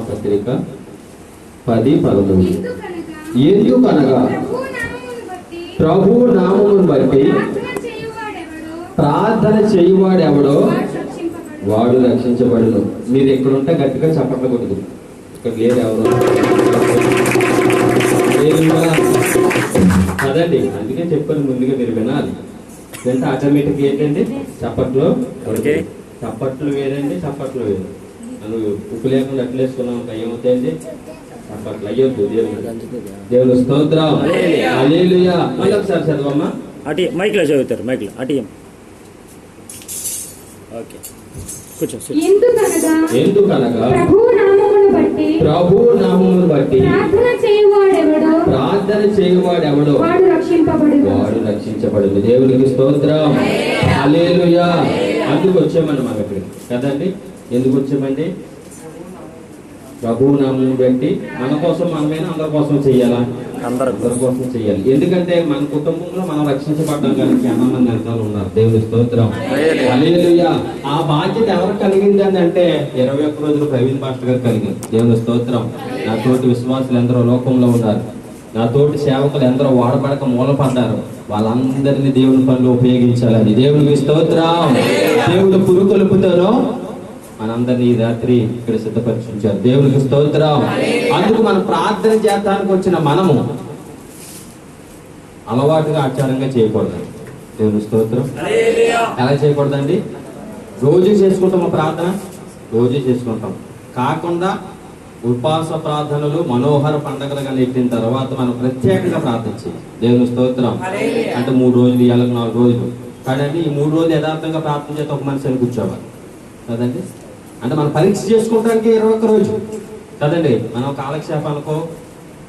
పత్రిక 10:13. ఎందుకనగా ప్రభు నామమును బట్టి ప్రార్థన చేయువాడెవడో వాడు రక్షించబడును. మీరు ఇక్కడ ఉంటే గట్టిగా చెప్పకూడదు, ఇక్కడ లేరు ఎవరు కదండి. అందుకే చెప్పాను ముందుగా, మీరు వినాలి. అంటే ఆటోమేటిక్ ఏంటండి, చప్పట్లు చప్పట్లు వేరండి, చప్పట్లు వేరు. మనం ఉప్పు లేకుండా అట్లు వేసుకున్నాం, ఏమవుతాయండి చప్పట్లు అయ్యొద్దు. దేవుని స్తోత్రం, హల్లెలూయా. మళ్ళీ ఒకసారి చదవమ్మా. అటు మైక్లో చదువుతారు, మైక్లో అటు. ఓకే, ఎందుకనగా ప్రభు నామమును బట్టి ప్రార్థన చేయువాడెవడో వాడు రక్షించబడును. దేవునికి స్తోత్రం, హల్లెలూయా. అందుకు వచ్చామండి మనం ఇక్కడికి కదండి. ఎందుకు వచ్చామండి? ప్రభు నామమును బట్టి మన కోసం మనమైనా అందరి కోసం చెయ్యాలా? అందరి కోసం చెయ్యాలి. ఎందుకంటే మన కుటుంబంలో మనం రక్షించబడ్డాం కానీ చాలా మంది అర్థాలు ఉన్నారు. దేవుని స్తోత్రం, హల్లెలూయా. ఆ బాధ్యత ఎవరికి కలిగింది అని అంటే 21 రోజులు ప్రవీణ్ పాస్టర్ గారు కలిగింది. దేవుని స్తోత్రం. నా తోటి విశ్వాసులు ఎందరో లోకంలో ఉన్నారు, నా తోటి సేవకులు ఎందరో వాడబడక మూలపడ్డారు. వాళ్ళందరినీ దేవుని పనులు ఉపయోగించాలని దేవునికి స్తోత్రం. దేవుడు పురుకొలుపుతానో మనందరినీ ఈ రాత్రి ఇక్కడ సిద్ధపరిచించారు. దేవునికి స్తోత్రం. అందుకు మనం ప్రార్థన చేస్తానికి వచ్చిన మనము అలవాటుగా ఆచారంగా చేయకూడదు. దేవుని స్తోత్రం. ఎలా చేయకూడదండి? రోజు చేసుకుంటాము ప్రార్థన, రోజు చేసుకుంటాం. కాకుండా ఉపవాస ప్రార్థనలు మనోహర పండగలుగా నెట్టిన తర్వాత మనం ప్రత్యేకంగా ప్రార్థించాలి. దేవుని స్తోత్రం. అంటే 3 రోజులు, ఇవాళ 4 రోజులు కాదండి. ఈ 3 రోజులు యథార్థంగా ప్రార్థన చేస్తే ఒక మనిషి అని కూర్చోవాలి కదండి. అంటే మనం పరీక్ష చేసుకుంటానికి 21 రోజు కదండి. మనం కాలక్షేపానికో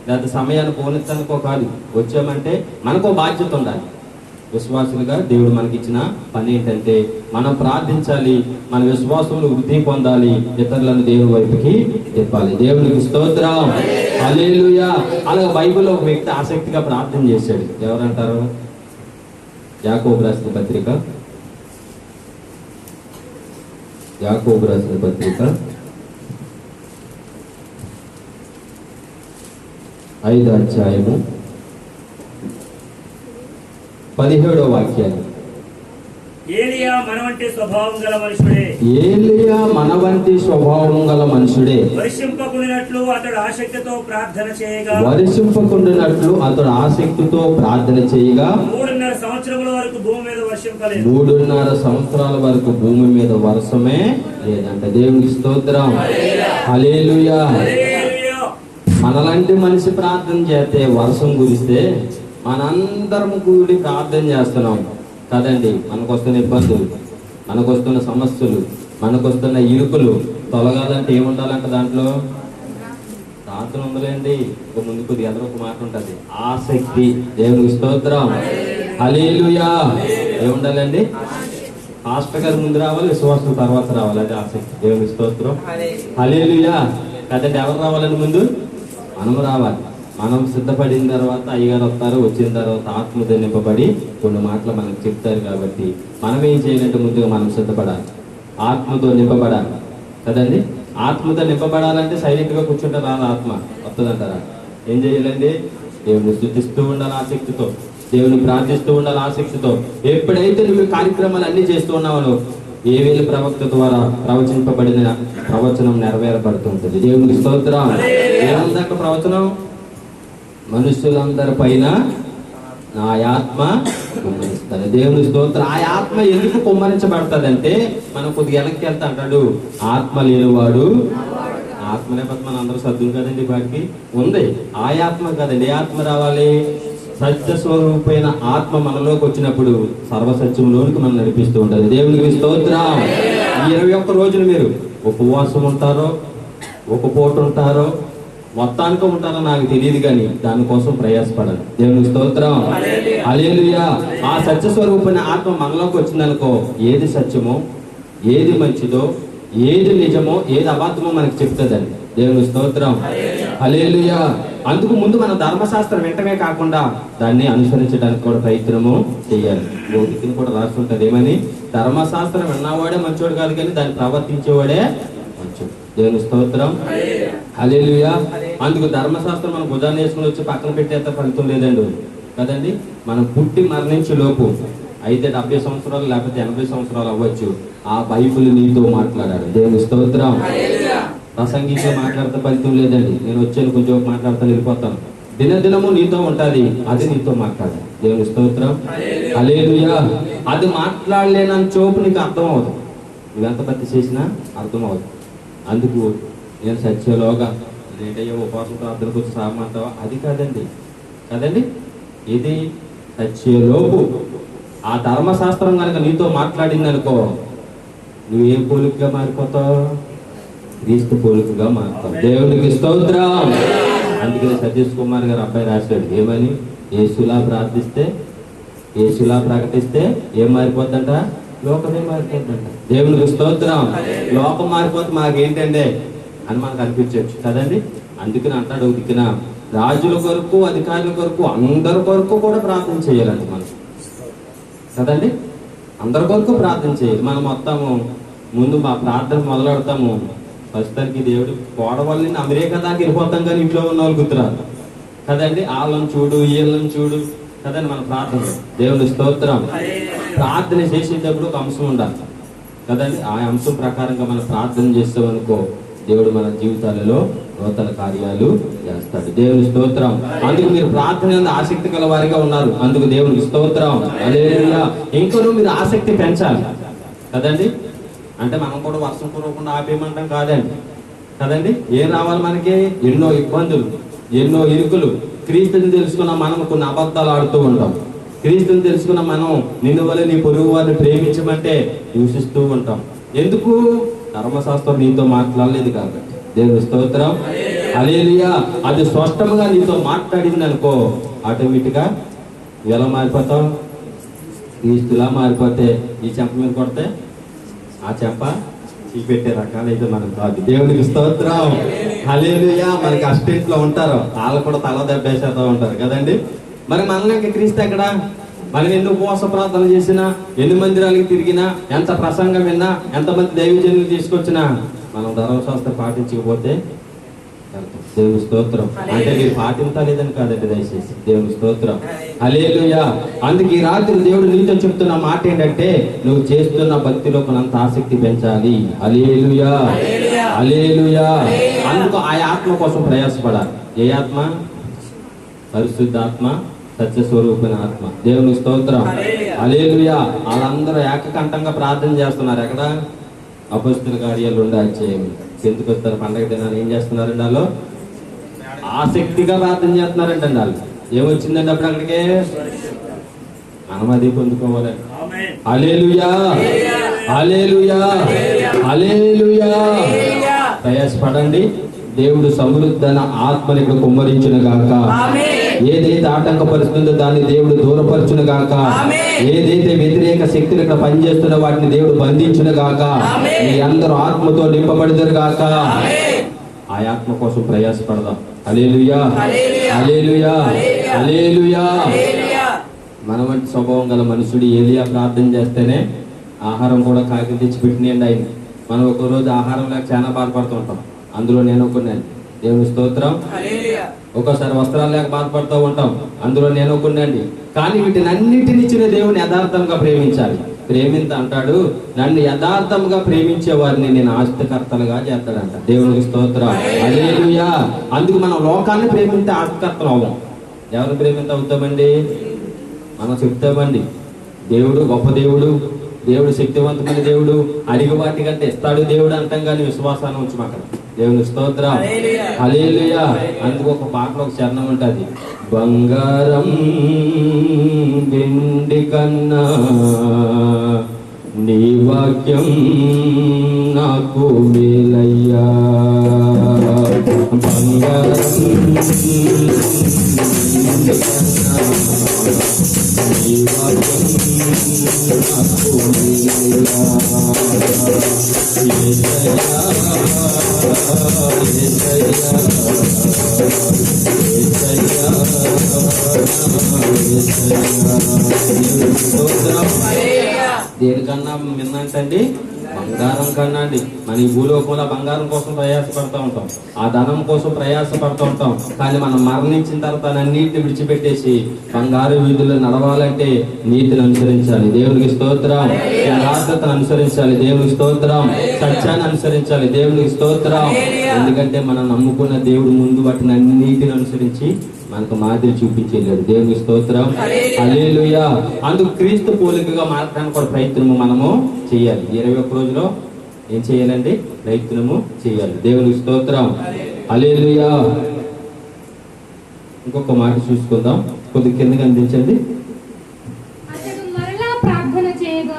లేదా సమయాన్ని పోనెత్తానికో కాదు. వచ్చామంటే మనకో బాధ్యత ఉండాలి. విశ్వాసులుగా దేవుడు మనకిచ్చిన పని ఏంటంటే మనం ప్రార్థించాలి, మన విశ్వాసంలో వృద్ధి పొందాలి, ఇతరులను దేవుని వైపుకి తిప్పాలి. దేవునికి స్తోత్రం, హల్లెలూయా. అలాగే బైబిల్లో ఒక వ్యక్తి ఆసక్తిగా ప్రార్థన చేశాడు. ఎవరంటారు? యాకోబు రాసిన పత్రిక 5వ అధ్యాయము 17వ వాక్యాన్ని. ఏలియా మన వంటి స్వభావం గల మనుషుడే వర్షింపకుండినట్లు అతడు ఆసక్తితో ప్రార్థన చేయగా 3.5 సంవత్సరముల వరకు భూమి మీద వర్షింపలేదు. 3.5 సంవత్సరాల వరకు భూమి మీద వర్షమే లేదంట. దేవునికి స్తోత్రం, హల్లెలూయా. మనలాంటి మనిషి ప్రార్థన చేస్తే వర్షం కురిస్తే మనందరం కూడి ప్రార్థన చేస్తున్నాం కదండి. మనకొస్తున్న ఇబ్బందులు, మనకొస్తున్న సమస్యలు, మనకొస్తున్న ఇరుకులు తొలగాలంటే ఏముండాలంట? దాంట్లో ప్రార్థన ఉందలేండి. ఒక ముందు కొద్దిగా ఎదురు ఒక మాట ఉంటుంది, ఆసక్తి. దేవునికి స్తోత్రం, హల్లెలూయా. ఏముండాలండి? పాస్టర్ గారు ముందు రావాలి, విశ్వాసం తర్వాత రావాలి. అది ఆసక్తి. దేవునికి స్తోత్రం, హల్లెలూయా. కదండి. ఎవరు రావాలండి? ముందు మనం రావాలి. మనం సిద్ధపడిన తర్వాత అయ్యగారు వస్తారు. వచ్చిన తర్వాత ఆత్మతో నింపబడి కొన్ని మాటలు మనకు చెప్తారు. కాబట్టి మనం ఏం చేయాలంటే ముందుగా మనం సిద్ధపడాలి, ఆత్మతో నింపబడాలి కదండి. ఆత్మతో నింపబడాలంటే సైలెంట్గా కూర్చుంటే రాదు, ఆత్మ వస్తుందంటారా? ఏం చేయాలండి? దేవుని స్తుతిస్తూ ఉండాలి ఆసక్తితో, దేవుని ప్రార్థిస్తూ ఉండాలి ఆసక్తితో. ఎప్పుడైతే నువ్వు కార్యక్రమాలు అన్ని చేస్తూ ఉన్నావు, ఏవేళ ప్రవక్త ద్వారా ప్రవచింపబడిన ప్రవచనం నెరవేరబడుతుంటుంది. దేవునికి స్తోత్రం. ఏముందక్క ప్రవచనం? మనుషులందరి పైన నా ఆత్మ కుమ్మరిస్తాను. దేవుని స్తోత్రం. ఆ ఆత్మ ఎందుకు కుమ్మరించబడుతుందంటే మనం కొద్దిగా వెనక్కి వెళ్తా అంటాడు, ఆత్మ లేనివాడు. ఆత్మ లేకపోతే మన అందరూ సద్దులు కదండి. వాటికి ఉంది ఆ ఆత్మ కదండి. ఏ ఆత్మ రావాలి? సత్య స్వరూపమైన ఆత్మ మనలోకి వచ్చినప్పుడు సర్వసత్యంలోనికి మనం నడిపిస్తూ ఉంటుంది. దేవునికి స్తోత్రం. ఈ 21 రోజులు మీరు ఉపవాసం ఉంటారో, ఒక పూట ఉంటారో, మొత్తానికి ఉంటారో నాకు తెలియదు, కానీ దానికోసం ప్రయాసపడాలి. దేవునికి స్తోత్రం, హల్లెలూయా. ఆ సత్య స్వరూపమైన ఆత్మ మనలోకి వచ్చిందనుకో, ఏది సత్యమో, ఏది మంచిదో, ఏది నిజమో, ఏది అబద్ధమో మనకి చెప్తుందండి. దేవుని స్తోత్రం, హల్లెలూయా. అందుకు ముందు మన ధర్మశాస్త్రం వెంటనే కాకుండా దాన్ని అనుసరించడానికి కూడా ప్రయత్నము చేయాలి. భౌతికను కూడా రాస్తుంటది ఏమని? ధర్మశాస్త్రం విన్నవాడే మంచోడు కాదు, కానీ దాన్ని ప్రవర్తించేవాడే మంచోడు. దేవుని స్తోత్రం. హల్లెలూయా. అందుకు ధర్మశాస్త్రం మనం భుజాన్ని వేసుకుని వచ్చి పక్కన పెట్టేంత ఫలితం లేదండి కదండి. మనం పుట్టి మరణించే లోపు అయితే 70 సంవత్సరాలు లేకపోతే 80 సంవత్సరాలు అవ్వచ్చు, ఆ బైబిల్ నీతో మాట్లాడాడు. దేవుని స్తోత్రం. ప్రసంగితో మాట్లాడితే ఫలితం లేదండి. నేను వచ్చాను కొంచెం మాట్లాడుతాను వెళ్ళిపోతాను. దినదినము నీతో ఉంటుంది, అది నీతో మాట్లాడాలి. దేవుని స్తోత్రం. హల్లెలూయా. అది మాట్లాడలేనని చూపు నీకు అర్థం అవుతుంది. నువ్వెంత భక్తి చేసినా అర్థం అవుతుంది. అందుకు నేను సత్యలోగా లేటయ్యో ఉపవాసం ప్రార్థనకు వచ్చి సాగమంటావా, అది కాదండి కదండి. ఇది సత్యలోపు ఆ ధర్మశాస్త్రం కనుక నీతో మాట్లాడింది అనుకో, నువ్వేం పోలికగా మారిపోతావు? క్రీస్తు పోలికగా మారుతావు. దేవునికి స్తోత్రం. అందుకని సతీష్ కుమార్ గారు అబ్బాయి రాశాడు ఏమని, యేసులా ప్రార్థిస్తే యేసులా ప్రకటిస్తే ఏం మారిపోద్దంట? లోకమే మారిపోద్దంట. దేవునికి స్తోత్రం. లోకం మారిపోతే మాకేంటండి అని మనకు అనిపించవచ్చు కదండి. అందుకని అంటాడు ఒక దిక్కున రాజుల కొరకు అధికారుల కొరకు అందరి కొరకు కూడా ప్రార్థన చేయాలండి మనం కదండి. అందరి కొరకు ప్రార్థన చేయాలి. మనం మొత్తము ముందు మా ప్రార్థన మొదలెడతాము. ప్రస్తుతానికి దేవుడు కోడవాళ్ళని అమెరికా దాకా వెళ్ళిపోతాం కానీ ఇంట్లో ఉన్న వాళ్ళు గుర్తురాదు కదండి. వాళ్ళని చూడు వీళ్ళని చూడు కదండి మన ప్రార్థన. దేవుని స్తోత్రం. ప్రార్థన చేసేటప్పుడు ఒక అంశం ఉండాలి కదండి. ఆ అంశం ప్రకారంగా మనం ప్రార్థన చేస్తామనుకో, దేవుడు మన జీవితాలలో నూతన కార్యాలు చేస్తాడు. దేవుని స్తోత్రం. అందుకు మీరు ప్రార్థన ఆసక్తి గల వారిగా ఉన్నారు. అందుకు దేవునికి స్తోత్రం. హల్లెలూయా. ఇంకనూ మీరు ఆసక్తి పెంచాలి కదండి. అంటే మనం కూడా వర్షం కురవకుండా ఆపేయమంటాం కాదండి కదండి. ఏం రావాలి మనకి? ఎన్నో ఇబ్బందులు, ఎన్నో ఇరుకులు. క్రీస్తుని తెలుసుకున్న మనం కొన్ని అబద్ధాలు ఆడుతూ ఉంటాం. క్రీస్తుని తెలుసుకున్న మనం నిన్ను వల్ల నీ పొరుగు వారిని ప్రేమించమంటే దూషిస్తూ ఉంటాం. ఎందుకు? ధర్మశాస్త్రం నీతో మాట్లాడలేదు కాబట్టి. దేవుని స్తోత్రం. హల్లెలూయా. అది స్పష్టంగా నీతో మాట్లాడింది అనుకో, ఆటోమేటిక్ గా ఎలా మారిపోతావు? క్రీస్తులా మారిపోతే ఈ చెంప మీద కొడితే ఆ చెంప పెట్టే రకాలైతే మనం కాదు. దేవునికి స్తోత్రం. హల్లెలూయా. మనకి అస్టేట్ లో ఉంటారు, వాళ్ళు కూడా తల దెబ్బేసేస్తూ ఉంటారు కదండి. మరి మనలోకి క్రీస్తు ఎక్కడ? మనం ఎన్ని ఉపవాస ప్రార్థన చేసినా, ఎన్ని మందిరాలకి తిరిగినా, ఎంత ప్రసంగం విన్నా, ఎంతమంది దైవజనులు తీసుకొచ్చినా మనం ధర్మశాస్త్రం పాటించకపోతే దేవుని స్తోత్రం. అంటే మీరు పాటించలేదని కాదండి దయచేసి. దేవుని స్తోత్రం. హల్లెలూయా. అందుకే ఈ రాత్రి దేవుడు నీతో చెప్తున్న మాట ఏంటంటే, నువ్వు చేస్తున్న భక్తిలో కొనంత ఆసక్తి పెంచాలి. హల్లెలూయా. హల్లెలూయా. అందుకు ఆ ఆత్మ కోసం ప్రయాసపడాలి. ఏ ఆత్మ? పరిశుద్ధాత్మ, సత్యస్వరూపిణ ఆత్మ. దేవుని స్తోత్రం. హల్లెలూయా. వాళ్ళందరూ ఏకకంఠంగా ప్రార్థన చేస్తున్నారు. ఎక్కడ? అపొస్తలుల కార్యాలు అధ్యాయం. ఎందుకు వస్తారు? పండగ దినాన్ని ఏం చేస్తున్నారండి? వాళ్ళు ఆసక్తిగా ప్రార్థన చేస్తున్నారంటే వాళ్ళు ఏమొచ్చిందండి అప్పుడు అక్కడికే? మనం అది పొందుకోవాలి. హల్లెలూయా. హల్లెలూయా. హల్లెలూయా. ప్రయాసపడండి. దేవుడు సమృద్ధన ఆత్మని ఇక్కడ కుమ్మరించిన గాక. ఏదైతే ఆటంకపరుస్తుందో దాన్ని దేవుడు దూరపరచును గాక. ఏదైతే వ్యతిరేక శక్తులు ఇక్కడ పనిచేస్తున్న వాటిని దేవుడు బంధించును గాక. మీ అందరూ ఆత్మతో నింపబడతారు గాక. ఆ ఆత్మ కోసం ప్రయాసపడదాం. హల్లెలూయా. హల్లెలూయా. హల్లెలూయా. మన వంటి స్వభావం గల మనుషుడు ఏలియా ప్రార్థన చేస్తేనే ఆహారం కూడా కాకి తెచ్చి పెట్టినండి ఆయన. మనం ఒక రోజు ఆహారం లేక చాలా బాధపడుతూ ఉంటాం. అందులో నేను ఒకన్నాను. దేవుని స్తోత్రం. ఒక్కోసారి వస్త్రాలు లేక బాధపడుతూ ఉంటాం. అందులో నేను ఒకనండి. కానీ వీటిని అన్నిటిని ఇచ్చిన దేవుని యథార్థంగా ప్రేమించాలి. ప్రేమింత అంటాడు, నన్ను యథార్థంగా ప్రేమించే వారిని నేను ఆస్తికర్తలుగా చేస్తాడంట. దేవునికి స్తోత్రం. హల్లెలూయా. అందుకు మనం లోకాన్ని ప్రేమించే ఆస్తికర్తలు అవ్వం. ఎవరిని ప్రేమింత అవుతామండి? మనం చెప్తామండి దేవుడు గొప్ప దేవుడు, దేవుడు శక్తివంతమైన దేవుడు, అడిగి వాటి కంటే ఇస్తాడు దేవుడు అంటాం కానీ విశ్వాసాన్ని ఉంచమాక. దేవుని స్తోత్రం. హల్లెలూయా. అందుకు ఒక పాటలో ఒక చరణం ఉంటుంది. బంగారం వెండి కన్నా నీ వాక్యం నాకు మేలయ్యా. బంగారం నీ వాక్యం నాకు మేలయ్యా. దేనికన్నా మిన్నంటండి? బంగారం కన్నా అండి, మన ఈ భూలోకంలో బంగారం కోసం ప్రయాసపడుతూ ఉంటాం, ఆ ధనం కోసం ప్రయాసపడుతూ ఉంటాం. కానీ మనం మరణించిన తర్వాత అన్నిటిని విడిచిపెట్టేసి బంగారు వీధుల్లో నడవాలంటే నీతిని అనుసరించాలి, దేవునికి స్తోత్రం. యథార్థతను అనుసరించాలి, దేవునికి స్తోత్రం. సత్యాన్ని అనుసరించాలి, దేవునికి స్తోత్రం. ఎందుకంటే మనం నమ్ముకున్న దేవుడు ముందు వాటిని అన్నిటిని అనుసరించి మనకు మాదిరి చూపించలేడు, దేవునికి స్తోత్రం. హల్లెలూయా. అందుకు క్రీస్తు పోలికగా మారడానికి కూడా ప్రయత్నము మనము చేయాలి. 21 రోజులో ఏం చేయాలండి? ప్రయత్నము చేయాలి, దేవునికి స్తోత్రం. హల్లెలూయా. ఇంకొక మాట చూసుకుందాం, కొద్ది కిందకి అందించండి.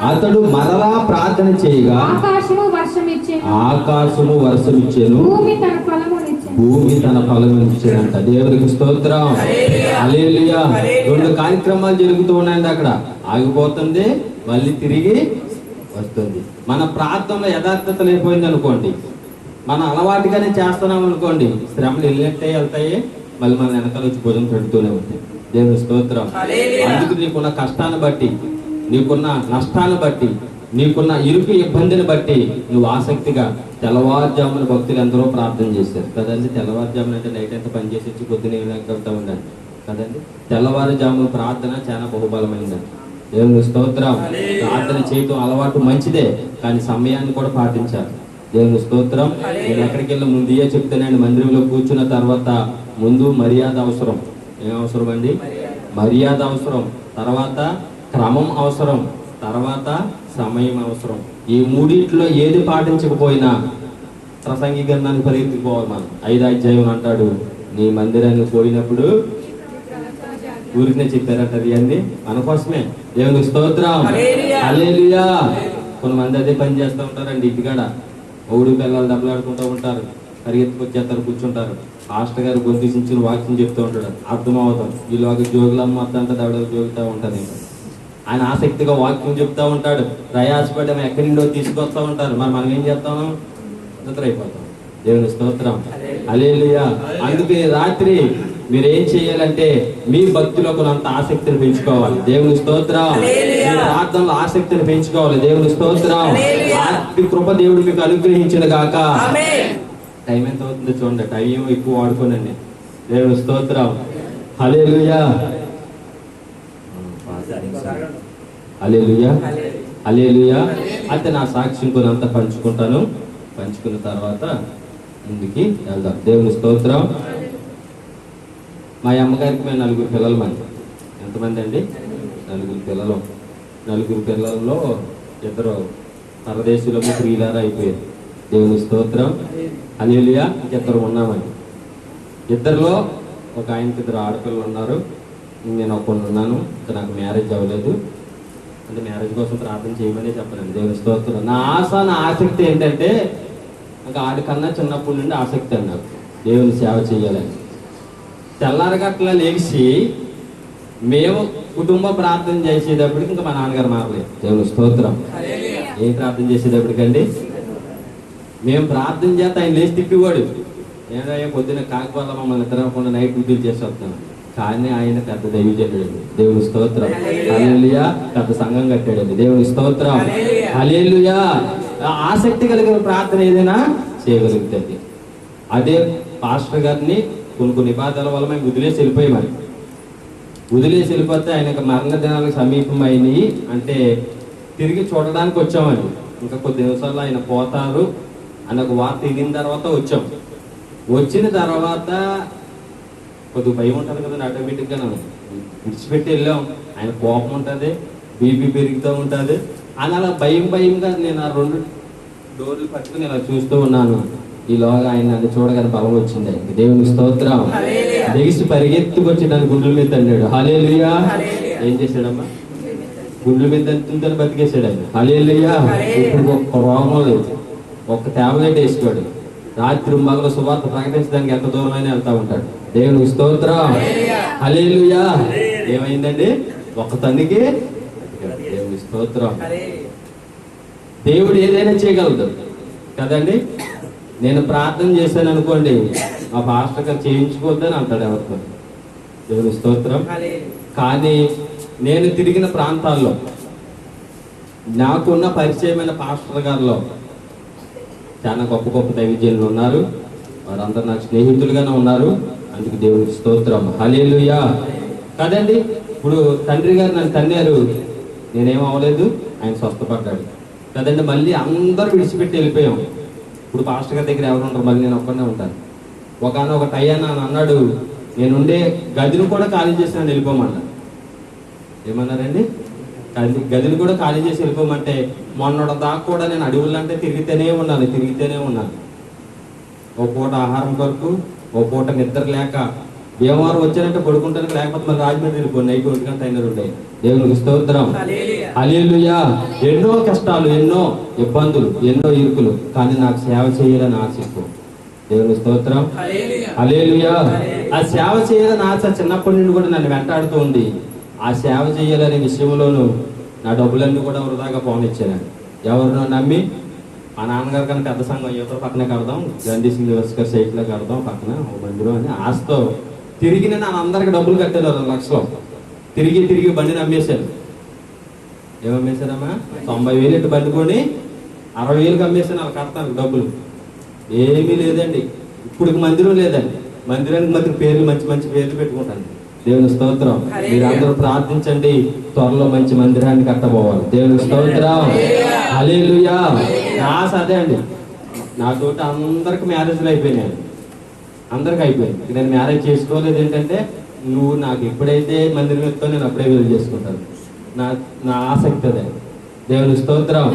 అతడు మరలా ప్రార్థన చేయగా ఆకాశము వర్షమిచ్చెను, భూమి తన ఫలమునిచ్చెనంట, దేవునికి స్తోత్రం. హల్లెలూయా. 2 కార్యక్రమాలు జరుగుతూ ఉన్నాయండి, అక్కడ ఆగిపోతుంది, మళ్ళీ తిరిగి వస్తుంది. మన ప్రార్థనలో యథార్థత లేకపోయింది అనుకోండి, మన అలవాటుగానే చేస్తున్నాం అనుకోండి, శ్రమలు వెళ్ళినట్టే వెళ్తాయి, మళ్ళీ మన వెనకాల వచ్చి భుజం పెడుతూనే ఉంటాయి, దేవుని స్తోత్రం. అందుకు నీకున్న కష్టాన్ని బట్టి, నీకున్న నష్టాన్ని బట్టి, నీకున్న ఇరుకు ఇబ్బందిని బట్టి నువ్వు ఆసక్తిగా తెల్లవారుజామున భక్తులు ఎందరో ప్రార్థన చేశారు కదండి. తెల్లవారుజామున అంటే నైట్ అంతా పనిచేసి వచ్చి పొద్దున వెళ్తా ఉండండి కదండి. తెల్లవారుజామున ప్రార్థన చాలా బహుబలమైందండి, దేవుని స్తోత్రం. ప్రార్థన చేయటం అలవాటు మంచిదే, కానీ సమయాన్ని కూడా పాటించాలి, దేవుని స్తోత్రం. నేను ఎక్కడికి వెళ్ళి ముందే చెప్తానండి, మందిరంలో కూర్చున్న తర్వాత ముందు మర్యాద అవసరం. ఏం అవసరం అండి? మర్యాద అవసరం, తర్వాత క్రమం అవసరం, తర్వాత సమయం అవసరం. ఈ మూడింటిలో ఏది పాటించకపోయినా ప్రసంగి గ్రంథానికి పరిగెత్తిపోవాలి మనం. 5వ అధ్యాయం అంటాడు, నీ మందిరానికి పోయినప్పుడు ఊరికనే చెప్పారట, అది అండి మన కోసమే, దేవునికి స్తోత్రం. హల్లెలూయా. కొంతమంది అదే పని చేస్తూ ఉంటారండి, ఇంటికాడ ఊడి పిల్లలు దెబ్బలాడుకుంటూ ఉంటారు, పరిగెత్తుకొచ్చేస్తారు, కూర్చుంటారు. మాస్టర్ గారు గొంతుసించిన వాక్యం చెప్తూ ఉంటాడు, అర్థమవుతాం. ఈలోగా జోగులమ్మ మొత్తం అంతా దవడ జోగుతూ ఉంటుంది. ఆయన ఆసక్తిగా వాక్యం చెప్తా ఉంటాడు, ప్రయాసపడి ఎక్కడి నుండో తీసుకొస్తా ఉంటారు. మరి మనం ఏం చేస్తాము? నిద్రైపోతాం, దేవుని స్తోత్రం. హల్లెలూయా. అందుకే రాత్రి మీరు ఏం చేయాలంటే మీ భక్తిలో కొంత ఆసక్తిని పెంచుకోవాలి, దేవుని స్తోత్రం. మీ ప్రార్థనలో ఆసక్తిని పెంచుకోవాలి, దేవుని స్తోత్రం. ఆత్మ కృప దేవుడు మీకు అనుగ్రహించిన గాక. టైం ఎంత అవుతుందో చూడండి, టైం ఎక్కువ వాడుకోనండి, దేవుని స్తోత్రం. హల్లెలూయా. హల్లెలూయా. హల్లెలూయా. అయితే నా సాక్ష్యం కొనంత పంచుకుంటాను, పంచుకున్న తర్వాత ముందుకి వెళ్దాం, దేవుని స్తోత్రం. మా అమ్మగారికి మేము 4 పిల్లలు మంది. ఎంతమంది అండి? 4 పిల్లలు. 4 పిల్లల్లో 2 పరదేశులకు ప్రియులారా అయిపోయారు, దేవుని స్తోత్రం. హల్లెలూయా. 2 ఉన్నామండి. 2లో ఒక ఆయనకి 2 ఆడపిల్లలు ఉన్నారు, నేను ఒక్కడిని ఉన్నాను. ఇంకా నాకు మ్యారేజ్ అవ్వలేదు, అంటే మ్యారేజ్ కోసం ప్రార్థన చేయమని చెప్పానండి, దేవుని స్తోత్రం. నా ఆశ, నా ఆసక్తి ఏంటంటే ఇంకా ఆడికన్నా చిన్నప్పటి నుండి ఆసక్తి అన్నారు దేవుని సేవ చేయాలని. తెల్లారగట్ల లేచి మేము కుటుంబ ప్రార్థన చేసేటప్పటికి ఇంకా మా నాన్నగారు మారలేదు, దేవుని స్తోత్రం. ఏం ప్రార్థన చేసేటప్పటికండి? మేము ప్రార్థన చేస్తే ఆయన లేచి తిప్పివాడు, ఏదయ్యా పొద్దున్న కాకపోతే మమ్మల్ని నిద్రపోకుండా నైట్ డ్యూటీలు చేసి వస్తున్నాం. కానీ ఆయన పెద్ద దైవజనుడు, దేవుని స్తోత్రం. హల్లెలూయా. పెద్ద సంఘం కట్టాడండి, దేవుని స్తోత్రం. హల్లెలూయా. ఆసక్తి కలిగిన ప్రార్థన ఏదైనా చేయగలుగుతుంది. అదే పాస్టర్ గారిని కొన్ని నిబంధనల వల్ల మేము వదిలేసి వెళ్ళిపోయాం. మరి వదిలేసి వెళ్ళిపోతే ఆయన మరణ దినాలకు సమీపం అయినాయి అంటే తిరిగి చూడడానికి వచ్చామండి. ఇంకా కొద్ది నిమిషాల్లో ఆయన పోతారు అన్న ఒక వార్త విన్న తర్వాత వచ్చాం. వచ్చిన తర్వాత కొద్దిగా భయం ఉంటుంది కదండి, ఆటోమేటిక్గా విడిచిపెట్టి వెళ్ళాం. ఆయన కోపం ఉంటుంది, బీపీ పెరుగుతూ ఉంటుంది. అని అలా భయంగా నేను ఆ 2 డోర్లు పట్టుకుని ఇలా చూస్తూ ఉన్నాను. ఈలోగా ఆయన నన్ను చూడగానే బలం వచ్చింది, దేవుని స్తోత్రం. లేచి పరిగెత్తుకొచ్చి నన్ను గుండెల మీద అన్నాడు. హల్లెలూయా. ఏం చేశాడమ్మా? గుండెల మీద అంటుందని బతికేశాడు ఆయన. హల్లెలూయా. ఇప్పుడు ఒక్క రోగం లేదు, ఒక్క టాబ్లెట్ వేసుకోడు. రాత్రి మగల సువార్త ప్రకటించడానికి ఎంత దూరమైనా వెళ్తా ఉంటాడు, దేవునికి స్తోత్రం. హల్లెలూయా. ఏమైందండి? ఒక్క తన్నికి, దేవుని స్తోత్రం. దేవుడు ఏదైనా చేయగలదు కదండి. నేను ప్రార్థన చేశాను అనుకోండి, మా పాస్టర్ గారు చేయించుకోవద్దని అంటాడు ఎవరితో, దేవుని స్తోత్రం. కానీ నేను తిరిగిన ప్రాంతాల్లో నాకున్న పరిచయమైన పాస్టర్ గారిలో చాలా గొప్ప గొప్ప దైవజనులు ఉన్నారు. వారందరూ నాకు స్నేహితులుగానే ఉన్నారు. అందుకు దేవుడికి స్తోత్రం. హల్లెలూయా. కదండి, ఇప్పుడు తండ్రి గారు నన్ను తన్నారు, నేనేం అవ్వలేదు, ఆయన స్వస్థపడ్డాడు కదండి. మళ్ళీ అందరూ విడిచిపెట్టి వెళ్ళిపోయాం. ఇప్పుడు పాస్టర్ గారి దగ్గర ఎవరు ఉంటారు, మళ్ళీ నేను ఒక్కనే ఉంటాను. ఒకనొక టైం అని అన్నాడు, నేనుండే గదిని కూడా ఖాళీ చేసి నన్ను వెళ్ళిపోమన్నా. ఏమన్నారండి? గదిని కూడా ఖాళీ చేసి వెళ్ళిపోమంటే మొన్నటి దాకా కూడా నేను అడవులంటే తిరిగితేనే ఉన్నాను. ఓ పూట ఆహారం కొరకు, ఓ పూట నిద్ర లేక, భీమవరం వచ్చానంటే పడుకుంటానికి, లేకపోతే మరి రాజమండ్రి వెళ్ళిపోయి నైట్ 1 గంట అయినారు ఉంటాయి. దేవునికి స్తోత్రం. హల్లెలూయా. ఎన్నో కష్టాలు, ఎన్నో ఇబ్బందులు, ఎన్నో ఇరుకులు, కానీ నాకు సేవ చేయాలని ఆశిస్తూ. దేవుని స్తోత్రం. హల్లెలూయా. ఆ సేవ చేయాలని ఆశ చిన్నప్పటి నుండి కూడా నన్ను వెంటాడుతూ ఉంది. ఆ సేవ చేయాలనే విషయంలోనూ నా డబ్బులన్నీ కూడా వృధాగా పోనిచ్చాను. ఎవరినో నమ్మి మా నాన్నగారు కన్నా పెద్ద సంఘం యువత పక్కనే కడదాం, గాంధీ సింగ్ యూనివర్సిటీ సైట్లో కడదాం పక్కన ఒక మందిరం అని ఆశతో తిరిగి నేను అందరికి డబ్బులు కట్టాను 2 లక్షలు. తిరిగి బండిని అమ్మేశాను. ఏమమ్మేశారమ్మా? 90,000 ఇటు బండి కొని 60,000కి అమ్మేశాను. వాళ్ళు కడతాను డబ్బులు ఏమీ లేదండి. ఇప్పుడు మందిరం లేదండి. మందిరానికి మాత్రం పేర్లు మంచి పేర్లు పెట్టుకుంటాను. దేవుని స్తోత్రం. మీరందరూ ప్రార్థించండి, త్వరలో మంచి మందిరాన్ని కట్టబోవాలి. దేవుని స్తోత్రం. హల్లెలూయా. నా ఆశ అదే అండి. నాతోటి అందరికి మ్యారేజ్లు అయిపోయినాయి, అందరికి అయిపోయింది. నేను మ్యారేజ్ చేసుకోలేదు. ఏంటంటే నువ్వు నాకు ఎప్పుడైతే మందిరం ఎత్తావు నేను అప్పుడే వీలు చేసుకుంటాను. నా ఆసక్తి అదే. దేవుని స్తోత్రం.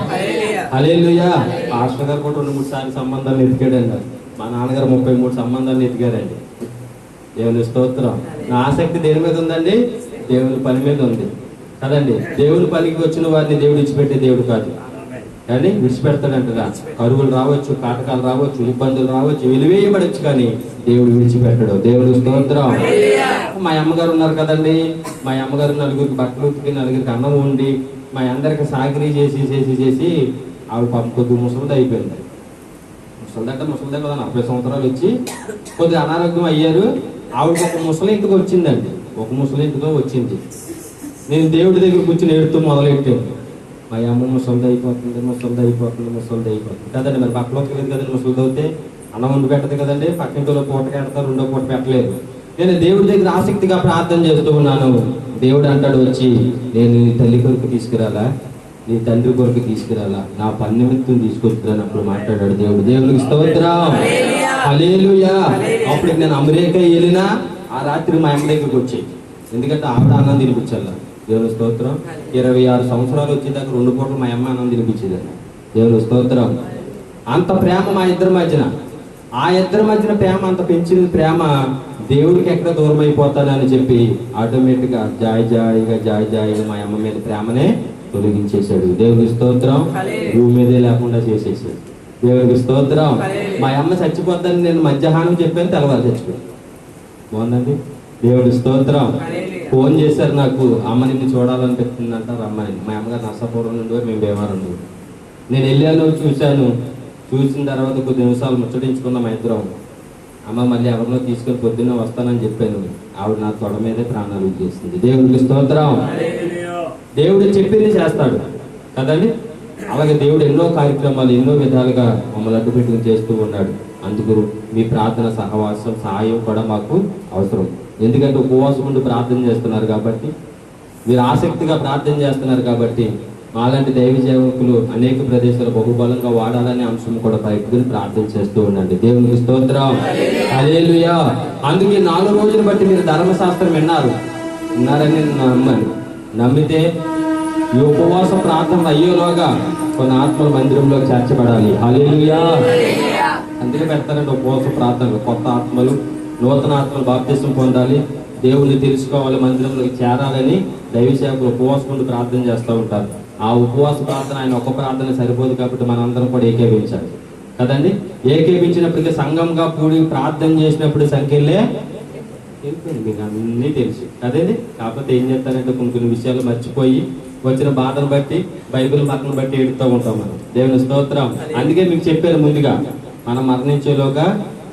హల్లెలూయా. పాస్టర్ గారు కూడా 2-3 సార్లు సంబంధాలు ఎతికాడండి. మా నాన్నగారు 33 సంబంధాలు ఎతికారండి. దేవుని స్తోత్రం. నా ఆసక్తి దేని మీద ఉందండి? దేవుని పని మీద ఉంది కదండి. దేవుని పనికి వచ్చిన వారిని దేవుడు విడిచిపెట్టే దేవుడు కాదు కానీ విడిచిపెడతాడంటరా. కరువులు రావచ్చు, కాటకాలు రావచ్చు, ఇబ్బందులు రావచ్చు, వెలివేయబడచ్చు, కానీ దేవుడు విడిచిపెట్టడు. దేవుని స్తోత్రం. మా అమ్మగారు ఉన్నారు కదండి. మా అమ్మగారు 4 బట్టలు ఉతికి, 4 అన్నం వండి, మా అందరికి సాగిరీ చేసి ఆవిడ పాపం కొద్దిగా ముసలిది అయిపోయింది. ముసలిదే కదా, 40 సంవత్సరాలు వచ్చి కొద్దిగా అనారోగ్యం అయ్యారు. ఆవిడకి ఒక ముసలి ఇంటికి వచ్చిందండి. ఒక ముసలి ఇంటితో వచ్చింది. నేను దేవుడి దగ్గర కూర్చొని ఏడుతూ మొదలెట్టాను. మా అమ్మ ముసలిది అయిపోతుంది కదండి. మరి పక్కలోకి లేదు కదండి. ముసలిది అవుతే అన్నం వండి పెట్టదు కదండి. పక్కింటిలో పూట పెడతారు, 2వ పూట పెట్టలేదు. నేను దేవుడి దగ్గర ఆసక్తిగా ప్రార్థన చేస్తూ ఉన్నాను. దేవుడు అంటాడు వచ్చి, నేను నీ తల్లి కొరకు తీసుకురాలా, నీ తండ్రి కొరకు తీసుకురాలా, నా పని నిమిత్తం తీసుకొచ్చుకురానప్పుడు మాట్లాడాడు దేవుడు. దేవునికి స్తోత్రం. హల్లెలూయా. అప్పుడు నేను అమెరికా వెళ్ళినా ఆ రాత్రి మా అమ్మ దగ్గరికి వచ్చాయి. ఎందుకంటే ఆవిడ అన్నం తినిపించాల. దేవుని స్తోత్రం. 26 సంవత్సరాలు వచ్చేదాకా 2 పూటలు మా అమ్మ అన్నం తినిపించేదాన్ని. దేవుని స్తోత్రం. అంత ప్రేమ మా ఇద్దరి మధ్యన. ఆ ఇద్దరి మధ్యన ప్రేమ, అంత పెంచిన ప్రేమ దేవుడికి ఎక్కడ దూరం అయిపోతానని చెప్పి ఆటోమేటిక్గా జాయిగా మా అమ్మ మీద ప్రేమనే తొలగించేశాడు. దేవుని స్తోత్రం. భూమి మీదే లేకుండా చేసేసాడు. దేవునికి స్తోత్రం. మా అమ్మ చచ్చిపోద్దని నేను మధ్యాహ్నం చెప్పాను, తెల్లవారు చచ్చిపోయాను. బాగుందండి. దేవుడి స్తోత్రం. ఫోన్ చేశారు నాకు, అమ్మ నిన్ను చూడాలనిపిస్తుందంట రమ్మని. మా అమ్మగారు నర్సాపురం నుండి, మేము భీమవరం నుండి. నేను వెళ్ళాను, చూసిన తర్వాత కొద్ది నిమిషాలు ముచ్చటించుకున్న మా ఇద్దరం. అమ్మ మళ్ళీ ఎవరినో తీసుకొని పొద్దున్న వస్తానని చెప్పాను. ఆవిడ నా తొడ మీదే ప్రాణాలు చేసింది. దేవుడికి స్తోత్రం. దేవుడు చెప్పింది చేస్తాడు కదండి. అలాగే దేవుడు ఎన్నో కార్యక్రమాలు, ఎన్నో విధాలుగా మమ్మల్ని అడ్డు పెట్టుకుని చేస్తూ ఉన్నాడు. అందుకు మీ ప్రార్థన, సహవాసం, సహాయం కూడా మాకు అవసరం. ఎందుకంటే ఉపవాసం ఉండి ప్రార్థన చేస్తున్నారు కాబట్టి, మీరు ఆసక్తిగా ప్రార్థన చేస్తున్నారు కాబట్టి, మాలాంటి దైవ సేవకులు అనేక ప్రదేశాలు బహుబలంగా వాడాలనే అంశం కూడా పెట్టుకుని ప్రార్థన చేస్తూ ఉండండి. దేవునికి స్తోత్రం. హల్లెలూయా. అందుకే 4 రోజులు బట్టి మీరు ధర్మశాస్త్రం విన్నారని నమ్మండి. నమ్మితే ఈ ఉపవాస ప్రార్థన అయ్యేలోగా కొన్ని ఆత్మల మందిరంలోకి చేర్చబడాలి. హల్లెలూయా. అందుకే పెడతారంటే ఉపవాస ప్రార్థనలు. కొత్త ఆత్మలు, నూతన ఆత్మలు బాప్తిసం పొందాలి, దేవుని తెలుసుకోవాలి, మందిరంలోకి చేరాలని దైవ సేవకులు ఉపవాసం ఉండి ప్రార్థన చేస్తూ ఉంటారు. ఆ ఉపవాస ప్రార్థన ఆయన ఒక్క ప్రార్థన సరిపోదు కాబట్టి మనందరం కూడా ఏకీభించాలి కదండి. ఏకీభించినప్పటికీ సంఘంగా కూడి ప్రార్థన చేసినప్పుడు సంఖ్యలే వెళ్ళిపోయింది. మీకు అన్నీ తెలుసు కదండి. కాకపోతే ఏం చేస్తారంటే కొన్ని విషయాలు మర్చిపోయి వచ్చిన బాధను బట్టి, బైబిల్ పక్కన బట్టి ఏడుతూ ఉంటాం మనం. దేవుని స్తోత్రం. అందుకే మీకు చెప్పారు ముందుగా, మనం మరణించేలోగా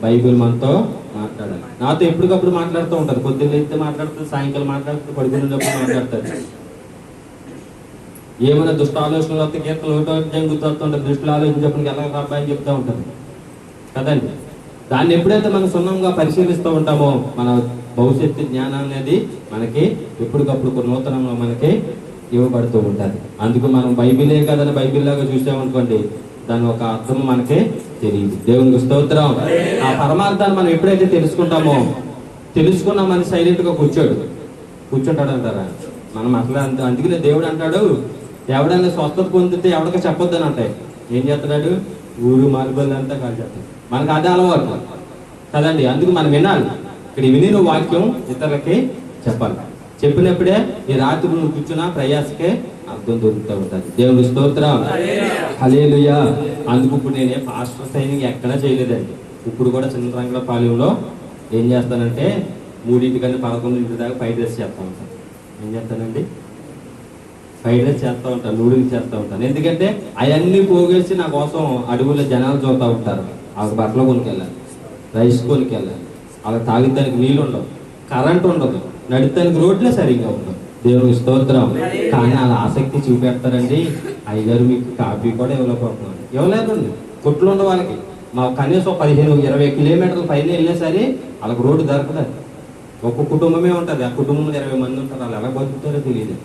బైబిల్ మనతో మాట్లాడాలి. నాతో ఎప్పటికప్పుడు మాట్లాడుతూ ఉంటారు. పొద్దున్న అయితే మాట్లాడుతుంది, సాయంకాలం మాట్లాడుతుంది, పడుకునేటప్పుడు మాట్లాడతారు. ఏమైనా దుష్ట ఆలోచనలు వస్తే కీర్తనలు ఒకటో గుర్తొస్తుంటారు, దృష్టిలో ఆలోచించడానికి ఎలా అబ్బాయి అని చెప్తూ ఉంటారు కదండి. దాన్ని ఎప్పుడైతే మనం సున్నంగా పరిశీలిస్తూ ఉంటామో మన భవిష్యత్తు జ్ఞానం అనేది మనకి ఎప్పటికప్పుడు నూతనంగా మనకి ఇవ్వబడుతూ ఉంటుంది. అందుకు మనం బైబిలే కదని బైబిల్ లాగా చూసామనుకోండి, దాని ఒక అర్థం మనకే తెలియదు. దేవునికి స్తోత్రం. ఆ పరమార్థాన్ని మనం ఎప్పుడైతే తెలుసుకున్నా మన సైలెంట్ గా కూర్చుంటాడు అంటారా మనం అసలు అందుకనే దేవుడు అంటాడు, ఎవడైనా స్వస్థత పొందితే ఎవరికి చెప్పొద్దని అంటాయి. ఏం చేస్తున్నాడు? ఊరు మారుబల్లి అంతా కాదు చేస్తాడు. మనకు అదే అలవాటు కదండి. అందుకు మనం వినాలి. ఇక్కడ విని వాక్యం ఇతరులకి చెప్పాలి. చెప్పినప్పుడే ఈ రాత్రి నువ్వు కూర్చున్నా ప్రయాసకే అర్థం దొరుకుతూ ఉంటుంది. దేవుని స్తోత్రం. హల్లెలూయా. అందుకు ఇప్పుడు నేనే పాస్టర్ ట్రైనింగ్ ఎక్కడా చేయలేదండి. ఇప్పుడు కూడా చంద్రంగపాలెంలో ఏం చేస్తానంటే 3 కానీ 11 దాకా ఫ్రైడ్ రైస్ చేస్తూ ఉంటాను. ఏం చేస్తానండి? ఫ్రైడ్ రైస్ చేస్తూ ఉంటాను, నూడిల్స్ చేస్తూ ఉంటాను. ఎందుకంటే అవన్నీ పోగేసి నా కోసం అడుగులో జనాలు చూస్తూ ఉంటారు. వాళ్ళకి బట్టలు కొనుకెళ్ళాలి, రైస్ కొనుకెళ్ళాలి, అలా తాగిద్దానికి నీళ్ళు ఉండవు, కరెంట్ ఉండదు, నడితానికి రోడ్లే సరిగ్గా ఉండవు. దేవునికి స్తోత్రం. కానీ అలా ఆసక్తి చూపెడతారండి. అయ్యగారు మీకు కాఫీ కూడా ఇవ్వలేదండి. కొట్లు ఉండ వాళ్ళకి మా కనీసం 15-20 కిలోమీటర్ల పైన వెళ్ళినా సరే వాళ్ళకి రోడ్డు దొరకదు. ఒక్క కుటుంబమే ఉంటుంది, ఆ కుటుంబంలో 20 మంది ఉంటారు. వాళ్ళు ఎలా బతుకుతారో తెలియదు.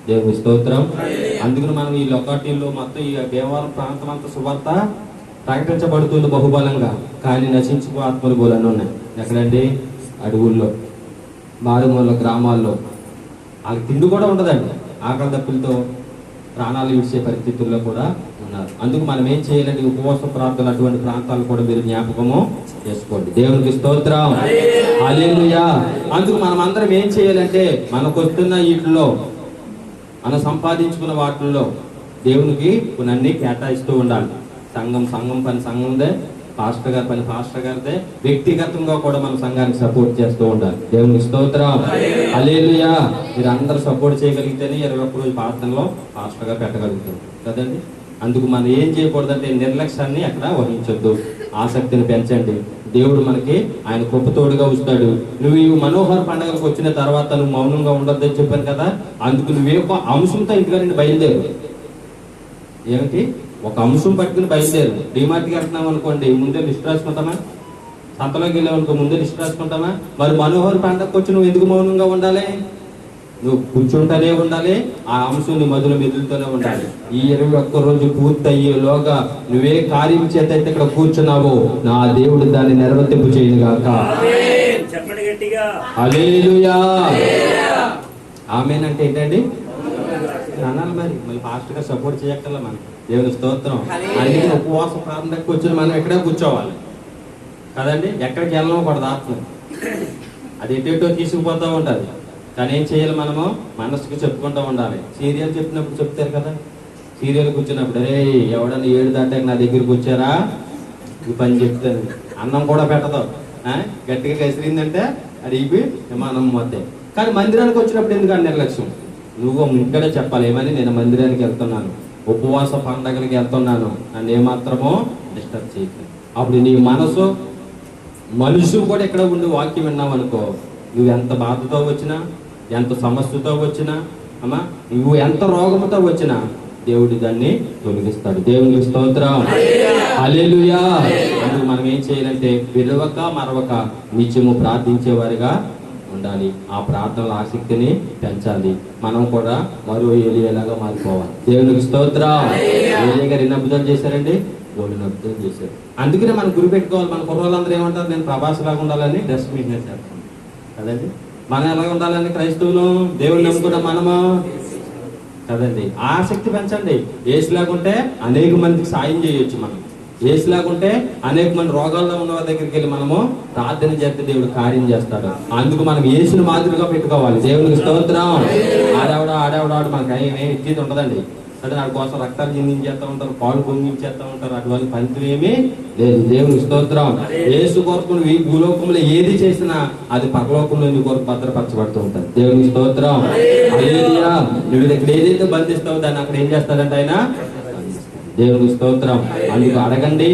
దేవుని స్తోత్రం. అందుకని మనం ఈ లొకాలిటీలో మొత్తం ఈ దేవాలయం ప్రాంతం అంతా సువార్త ప్రకటించబడుతుంది బహుబలంగా. కానీ నశించుకో ఆత్మలు బోలన్నీ ఉన్నాయి. ఎక్కడండి? అడవుల్లో, మారుమూల గ్రామాల్లో. వాళ్ళకి తిండి కూడా ఉండదండి. ఆకలి దప్పులతో ప్రాణాలు విడిచే పరిస్థితుల్లో కూడా ఉన్నారు. అందుకు మనం ఏం చేయాలంటే ఉపవాస ప్రార్థనలు అటువంటి ప్రాంతాలు కూడా మీరు జ్ఞాపకము చేసుకోండి. దేవునికి స్తోత్రం. హల్లెలూయా. అందుకు మనం అందరం ఏం చేయాలంటే మనకు వస్తున్న వీటిలో మనం సంపాదించుకున్న వాటిల్లో దేవునికి కొన్ని కేటాయిస్తూ ఉండాలి. సంఘం పని సంఘందే, పాస్టర్ గారి పని పాస్టర్ గారిదే. వ్యక్తిగతంగా కూడా మన సంఘానికి సపోర్ట్ చేస్తూ ఉండాలి. దేవునికి స్తోత్రం. హల్లెలూయా. మీరు అందరూ సపోర్ట్ చేయగలిగితేనే 21 రోజు ప్రార్థనలో పాస్టర్ గారు పెట్టగలుగుతారు కదండి. అందుకు మనం ఏం చేయకూడదంటే నిర్లక్ష్యాన్ని ఎక్కడ వహించొద్దు, ఆసక్తిని పెంచండి. దేవుడు మనకి ఆయన కృపతోడుగా వస్తాడు. నువ్వు ఈ మనోహర పండుగలకు వచ్చిన తర్వాత నువ్వు మౌనంగా ఉండొద్దని చెప్పాను కదా. అందుకు నువ్వే ఒక అంశంతో ఇంటిగా నుండి బయలుదేరు. ఏమిటి? ఒక అంశం పట్టుకుని బయలుదేరు. డిమార్ట్కి వెళ్తున్నాం అనుకోండి, ముందే లిస్ట్ రాసుకుంటామా? సంతలోకి వెళ్ళామనుకో ముందే లిస్ట్ రాసుకుంటామా? మరి మనోహర్ పండగకు వచ్చి నువ్వు ఎందుకు మౌనంగా ఉండాలి? నువ్వు కూర్చుంటూనే ఉండాలి. ఆ అంశం నీ మధుల మెదులుతూనే ఉండాలి. ఈ 21 రోజు పూర్తయ్యేలోగా నువ్వే కార్యం చేత అయితే ఇక్కడ కూర్చున్నావో నా దేవుడు దాన్ని నెరవేర్పు చేయను గాక. చెప్పండి గట్టిగా. హల్లెలూయా. ఆమేన్ అంటే ఏంటండి? అనాలి. మరి ఫాస్ట్ గా సపోర్ట్ చేయక్కర్లా మనం. దేవుని స్తోత్రం. అందుకే ఉపవాస ప్రార్థనకు వచ్చిన మనం ఎక్కడే కూర్చోవాలి కదండి. ఎక్కడికి వెళ్ళకూడదు. ఆత్మ అది ఎటో తీసుకుపోతూ ఉంటుంది. కానీ ఏం చేయాలి? మనము మనసుకు చెప్పుకుంటూ ఉండాలి. సీరియల్ చెప్పినప్పుడు చెప్తారు కదా, సీరియల్ కూర్చున్నప్పుడు రే ఎవడన్నా 7 దాటాక నా దగ్గరికి వచ్చారా ఈ పని చెప్తాను. అన్నం కూడా పెట్టదు, గట్టిగా కసిరిందంటే అది ఇవి విమానం మొత్తం. కానీ మందిరానికి వచ్చినప్పుడు ఎందుకని నిర్లక్ష్యం? నువ్వు ఇక్కడే చెప్పాలి, ఏమని? నేను మందిరానికి వెళ్తున్నాను, ఉపవాస పండగలకి వెళ్తున్నాను, నన్ను ఏమాత్రమో డిస్టర్బ్ చేయట్లేదు. అప్పుడు నీ మనసు కూడా ఎక్కడ ఉండి వాక్యం విన్నావు అనుకో, నువ్వు ఎంత బాధతో వచ్చినా, ఎంత సమస్యతో వచ్చినా, అమ్మా నువ్వు ఎంత రోగంతో వచ్చినా దేవుడు దాన్ని తొలగిస్తాడు. దేవునికి స్తోత్రం. హల్లెలూయా. అందుకు మనం ఏం చేయాలంటే విరవక మరవక నిత్యము ప్రార్థించేవారిగా ఉండాలి. ఆ ప్రార్థనల ఆసక్తిని పెంచాలి. మనం కూడా మరో ఏలియాలాగా మారిపోవాలి. దేవునికి స్తోత్రం. ఏలియా గారు ఎన్ని అద్భుతాలు చేశారండి? 3 అద్భుతాలు చేశారు. అందుకనే మనం గురి పెట్టుకోవాలి. మన కుర్రోళ్ళందరూ ఏమంటారు? నేను ప్రభాస్ లాగా ఉండాలని డ్రెస్ బిజినెస్ చేస్తాను కదండి. మనం ఎలాగ ఉండాలని క్రైస్తవులు దేవుని నమ్ముకున్న మనము కదండి. ఆసక్తి పెంచండి. ఏసులాగుంటే అనేక మందికి సాయం చేయొచ్చు. మనం ఏసులాగుంటే అనేక మంది రోగాల్లో ఉన్న వారి దగ్గరికి వెళ్ళి మనము ప్రార్థన చేస్తే దేవుడు కార్యం చేస్తాడు. అందుకు మనం ఏసుని మాదిరిగా పెట్టుకోవాలి. దేవునికి స్తోత్రం. ఆడేవాడు మనకు ఏమేమి ఇచ్చేది ఉండదండి. అంటే వాడి కోసం రక్తాలు చిందించేస్తూ ఉంటారు, పాలు పొంగించేస్తూ ఉంటారు. అటువంటి పంతులు ఏమీ లేదు. దేవునికి స్తోత్రం. ఏసు కొరకు నువ్వు ఈ భూలోకంలో ఏది చేసినా అది పరలోకంలో నీ కొరకు భద్రపరచబడుతూ ఉంటుంది. దేవునికి స్తోత్రం. హల్లెలూయా. నువ్వు ఇక్కడ ఏదైతే బంధిస్తావో దాన్ని అక్కడ ఏం చేస్తాడంటే ఆయన. దేవునికి స్తోత్రం. అందుకు అడగండి,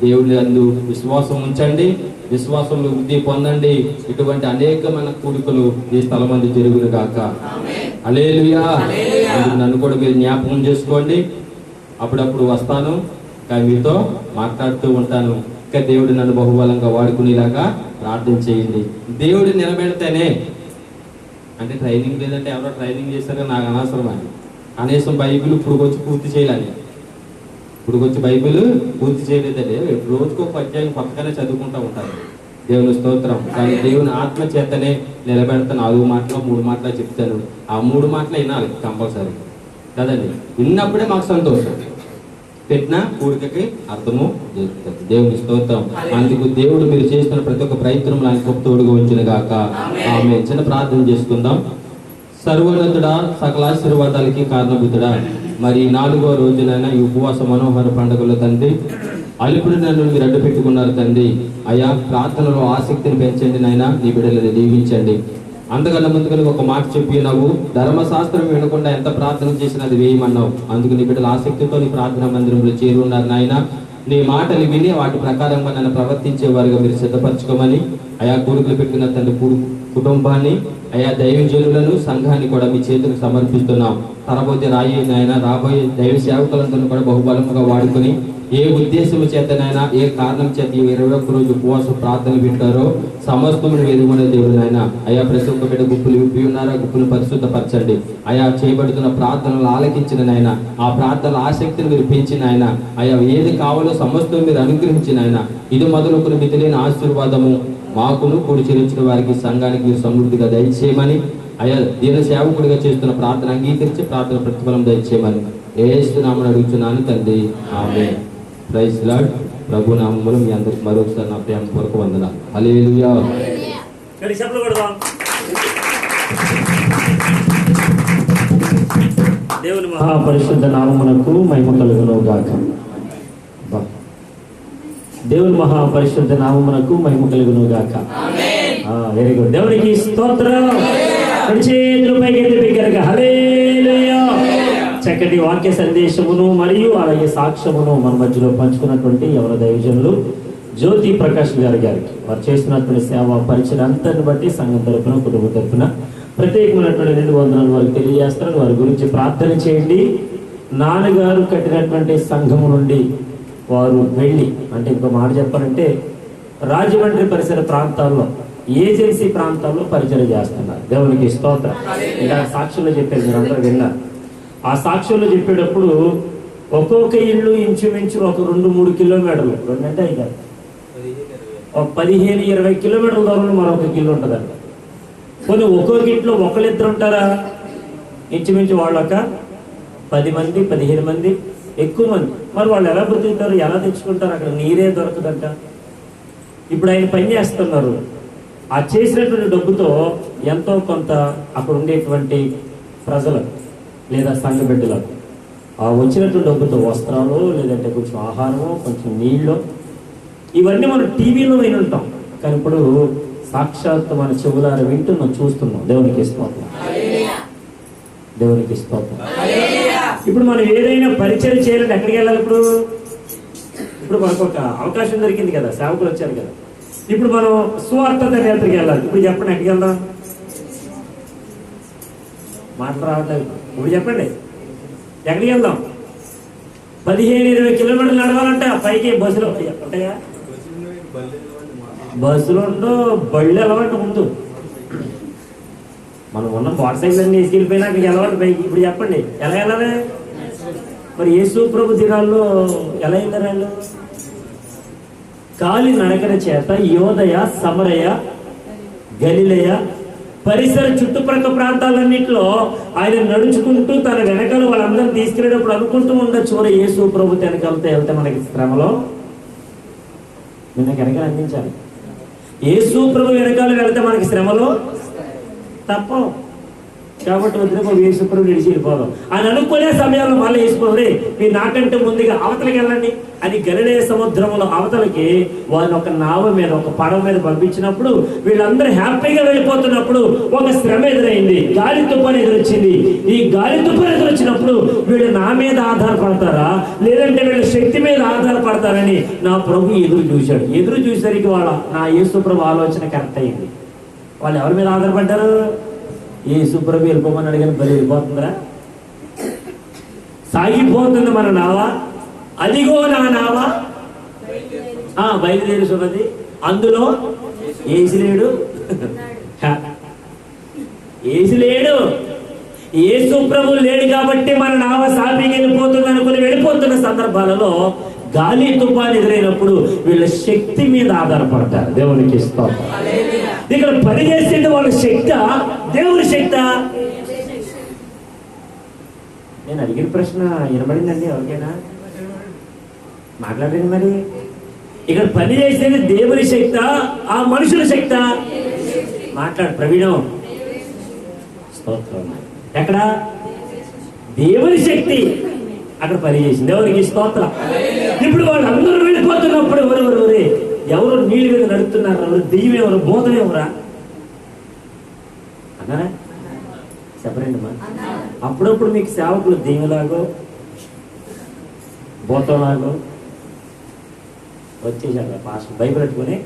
దేవుడి అందు విశ్వాసం ఉంచండి, విశ్వాసంలో వృద్ధి పొందండి. ఇటువంటి అనేకమైన కూడికలు ఈ స్థలం మంది జరుగును గాక. హల్లెలూయా. అందుకు నన్ను కూడా మీరు జ్ఞాపకం చేసుకోండి. అప్పుడప్పుడు వస్తాను, కానీ మీతో మాట్లాడుతూ ఉంటాను. ఇంకా దేవుడు నన్ను బహుబలంగా వాడుకునేలాగా ప్రార్థన చేయండి. దేవుడు నిలబెడితేనే, అంటే ట్రైనింగ్ లేదంటే ఎవరో ట్రైనింగ్ చేస్తారో నాకు అనవసరం అని కనీసం బైబిల్ ఇప్పుడు వచ్చి పూర్తి చేయాలని. ఇప్పుడు వచ్చి బైబిల్ పూర్తి చేయలేదంటే రోజుకో అధ్యాయం కొత్తగానే చదువుకుంటూ ఉంటారు. దేవుని స్తోత్రం. కానీ దేవుని ఆత్మ చేతనే నిలబెడతాను. 4 మాటలు 3 మాటలు చెప్తాను. ఆ 3 మాటలు వినాలి కంపల్సరీ కదండి. విన్నప్పుడే మాకు సంతోషం. పెట్టిన కూడికకి అర్థము జరుగుతుంది. దేవుని స్తోత్రం. అందుకు దేవుడు మీరు చేస్తున్న ప్రతి ఒక్క ప్రయత్నం నాకు తోడుగా ఉంచిన గాక. ఆమె చిన్న ప్రార్థన చేసుకుందాం. సర్వోన్నతుడా, సకల ఆశీర్వాదాలకి కారణభూతుడా, మరి 4వ రోజునైనా ఈ ఉపవాస మనోహర పండుగలో తండ్రి అలుపుడు నన్ను మీరు అడ్డు పెట్టుకున్నారు తండ్రి. అయా ప్రార్థనలో ఆసక్తిని పెంచండి నాయన, నీ బిడ్డలని దీవించండి. అంతకన్నా ముందుగా ఒక మాట చెప్పినావు, ధర్మశాస్త్రం వినకుండా ఎంత ప్రార్థన చేసినా అది వేయమన్నావు. అందుకు నీ బిడ్డల ఆసక్తితో నీ ప్రార్థనా మందిరంలో చేరి ఉన్నారు నాయన. నీ మాటలు విని వాటి ప్రకారంగా నన్ను ప్రవర్తించే వారిగా మీరు సిద్ధపరచుకోమని అయా కోరికలు పెట్టిన తండ్రి కుటుంబాన్ని, అయా దైవజనులను, సంఘాన్ని కూడా మీ చేతులకు సమర్పిస్తున్నాం. తరబోతే రాబోయే దైవ సేవకులందరూ కూడా బహుబలంగా వాడుకొని ఏ ఉద్దేశం చేతనైనా, ఏ కారణం చేత 21 రోజు ఉపవాస ప్రార్థనలు పెట్టారో సమస్తమును ఎదుగునే దేవుడు నాయన. అయా ప్రతి ఒక్క బిడ్డ గుప్పులు విప్పి ఉన్నారా, గుప్పులు పరిశుద్ధపరచండి. అయా చేయబడుతున్న ప్రార్థనలు ఆలకించిన నాయన, ఆ ప్రార్థనల ఆసక్తిని మీరు పెంచిన ఆయన. అయా ఏది కావాలో సమస్తం మీరు అనుగ్రహించిన ఆయన. ఇది మొదలుకొని మితిలేని ఆశీర్వాదము మాకును కూడి చెల్లించిన వారికి, సంఘానికి మీరు సమృద్ధిగా దయచేయమని, అయా దీన సేవకుడిగా చేస్తున్న ప్రార్థన అంగీకరించి ప్రార్థన ప్రతిఫలం దయచేయమని యేసునామమున అడుగుతున్నాను తండ్రి. ఆమేన్. Praise lord. ప్రభు నామములో మీ అందరికి మరొకసారి నా ప్రేమపూర్వక వందనాలు. హల్లెలూయా. చెప్పలు కొడదాం. దేవుని మహాపరిశుద్ధ నామమునకు మహిమ కలుగును గాక. దేవుని మహాపరిశుద్ధ నామమునకు మహిమ కలుగును గాక. Very good. దేవునికి స్తోత్రం. హల్లెలూయా. చక్కటి వాక్య సందేశమును మరియు అలాగే సాక్ష్యమును మన మధ్యలో పంచుకున్నటువంటి ఎవరి దైవజనులు జ్యోతి ప్రకాష్ గారికి వారు చేస్తున్నటువంటి సేవ పరిచయం అంతటిని బట్టి సంఘం తరపున, కుటుంబ తరపున ప్రత్యేకమైనటువంటి 2 వందనాలు వారికి తెలియజేస్తారు. వారి గురించి ప్రార్థన చేయండి. నాన్నగారు కట్టినటువంటి సంఘము నుండి వారు వెళ్ళి, అంటే ఇంకో మాట చెప్పాలంటే రాజమండ్రి పరిసర ప్రాంతాల్లో, ఏజెన్సీ ప్రాంతాల్లో పరిచయం చేస్తున్నారు. దేవునికి స్తోత్రం. ఇలా సాక్షుల్లో చెప్పారు, మీరు అందరూ విన్నారు. ఆ సాక్ష్యంలో చెప్పేటప్పుడు ఒక్కొక్క ఇల్లు ఇంచుమించు ఒక 2-3 కిలోమీటర్లు, 2 అంటే 5 ఒక 15-20 కిలోమీటర్ల దూరంలో మరొక ఇల్లు ఉంటుందంట. కొన్ని ఒక్కొక్క ఇంట్లో ఒకళ్ళిద్దరు ఉంటారా, ఇంచుమించు వాళ్ళొక 10 మంది 15 మంది ఎక్కువ మంది. మరి వాళ్ళు ఎలా బ్రతుకుతారు, ఎలా తెచ్చుకుంటారు? అక్కడ నీరే దొరకదంట. ఇప్పుడు ఆయన పని చేస్తున్నారు. ఆ చేసినటువంటి డబ్బుతో ఎంతో కొంత అక్కడ ఉండేటువంటి ప్రజలు లేదా సంఘ బిడ్డలకు ఆ వచ్చినటువంటి డబ్బుతో వస్త్రాలు, లేదంటే కొంచెం ఆహారము, కొంచెం నీళ్ళు, ఇవన్నీ మనం టీవీలో విని ఉంటాం. కానీ ఇప్పుడు సాక్షాత్ మన చెవులారా వింటున్నాం, చూస్తున్నాం. దేవునికి స్తోత్రం. దేవునికి స్తోత్రం. ఇప్పుడు మనం ఏదైనా పరిచయం చేయాలంటే ఎక్కడికి వెళ్ళాలి? ఇప్పుడు మనకు ఒక అవకాశం దొరికింది కదా, సేవకులు వచ్చారు కదా. ఇప్పుడు మనం సువార్త నేత్రికి వెళ్ళాలి. ఇప్పుడు చెప్పండి, ఎక్కడికి వెళ్దాం? మాట్లాడలేదు. ఇప్పుడు చెప్పండి, ఎక్కడికి వెళ్దాం? 15-20 కిలోమీటర్లు నడవాలంట. పైకి బస్సులో ఉంటాయా? బస్సులో ఉండో, బళ్ళు అలవాటు ముందు. మనం ఉన్న మోటార్ సైకిల్ అన్ని వేసుకెళ్ళిపోయినా అక్కడికి వెళ్ళాలి పైకి. ఇప్పుడు చెప్పండి, ఎలా వెళ్ళాలి? మరి యేసు ప్రభు దినాల్లో ఎలా వెళ్ళారు? కాలి నడకల చేత యోదయ, సమరయ, గలిలయ పరిసర చుట్టుప్రక్కల ప్రాంతాలన్నింటిలో ఆయన నడుచుకుంటూ తన వెనకాల వాళ్ళందరినీ తీసుకెళ్ళేటప్పుడు అనుకుంటూ ఉండొచ్చు, యేసు ప్రభు వెనకాలతో వెళ్తే మనకి శ్రమలో నిన్న వెనకాల అందించాలి. యేసు ప్రభు వెనకాల వెళ్తే మనకి శ్రమలో తప్ప. కాబట్టి వద్దు యేసు ప్రభు నిడిచి వెళ్ళిపోదాం అని అనుకునే సమయంలో మళ్ళీ యేసు ప్రభు, మీరు నాకంటే ముందుగా అవతలకి వెళ్ళండి అని గలిలయ సముద్రంలో అవతలకి వాళ్ళని ఒక నావ మీద, ఒక పడవ మీద పంపించినప్పుడు వీళ్ళందరూ హ్యాపీగా వెళ్ళిపోతున్నప్పుడు ఒక శ్రమ ఎదురైంది. గాలి తుఫాను ఎదురొచ్చింది. ఈ గాలి తుఫాను ఎదురొచ్చినప్పుడు వీళ్ళు నా మీద ఆధారపడతారా, లేదంటే వీళ్ళ శక్తి మీద ఆధారపడతారని నా ప్రభు ఎదురు చూశాడు. ఎదురు చూసేసరికి నా యేసు ప్రభు ఆలోచన కరెక్ట్ అయింది. వాళ్ళు ఎవరి మీద ఆధారపడ్డారు? యేసు ప్రభు వెళ్ళిపోమని అడిగిన బలి వెళ్ళిపోతుందిరా? సాగిపోతుంది మన నావ. అదిగో నా నావ బయలుదేరి సున్నది, అందులో ఏసిలేడు. ఏసిలేడు. యేసు ప్రభు లేడు కాబట్టి మన నావ సాఫీగా వెళ్ళిపోతుంది అనుకుని వెళ్ళిపోతున్న సందర్భాలలో గాలి తుఫాను ఎదురైనప్పుడు వీళ్ళ శక్తి మీద ఆధారపడతారు. దేవునికి స్తోత్రం. ఇక్కడ పని చేసేది వాళ్ళ శక్తి, దేవుని శక్తి. నేను అడిగిన ప్రశ్న వినబడిందండి ఎవరికైనా? మాట్లాడండి. మరి ఇక్కడ పని చేసేది దేవుని శక్తి, ఆ మనుషుల శక్తి? మాట్లాడు ప్రవీణం. స్తోత్రం. ఎక్కడ దేవుని శక్తి అక్కడ పని చేసింది. దేవునికి స్తోత్రం. ఇప్పుడు వాళ్ళందరూ వెళ్ళిపోతున్నప్పుడు ఎవరు నీళ్ళ మీద నడుస్తున్నారు? ఎవరు దెయ్యం, ఎవరు భూతం, ఎవరా అన్నారా? చెప్పరండి మా. అప్పుడప్పుడు మీకు సేవకులు దెయ్యంలాగో భూతంలాగో వచ్చేసారు. పాస్టర్ బైబిల్ పెట్టుకుని